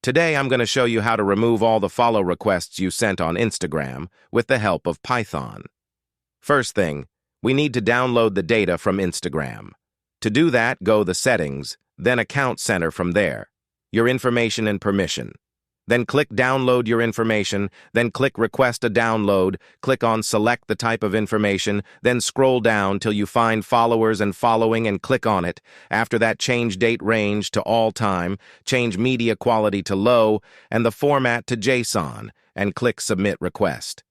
Today I'm going to show you how to remove all the follow requests you sent on Instagram with the help of Python. First thing, we need to download the data from Instagram. To do that, go the Settings, then Account Center from there. Your information and permission. Then click Download your information, then click Request a download, click on Select the type of information, then scroll down till you find Followers and Following and click on it. After that, change Date Range to All Time, change Media Quality to Low, and the format to JSON, and click Submit Request.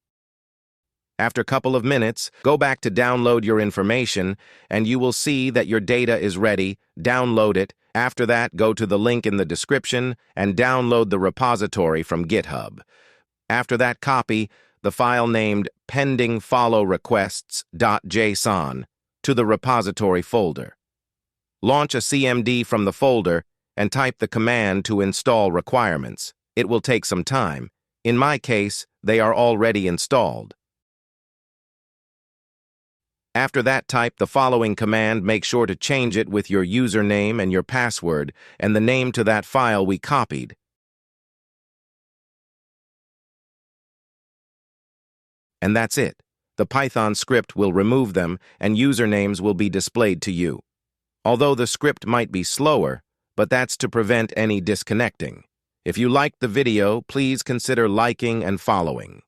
After a couple of minutes, go back to download your information, and you will see that your data is ready. Download it. After that, go to the link in the description and download the repository from GitHub. After that, copy the file named pendingfollowrequests.json to the repository folder. Launch a CMD from the folder and type the command to install requirements. It will take some time. In my case, they are already installed. After that, type the following command. Make sure to change it with your username and your password and the name to that file we copied. And that's it. The Python script will remove them and usernames will be displayed to you. Although the script might be slower, but that's to prevent any disconnecting. If you liked the video, please consider liking and following.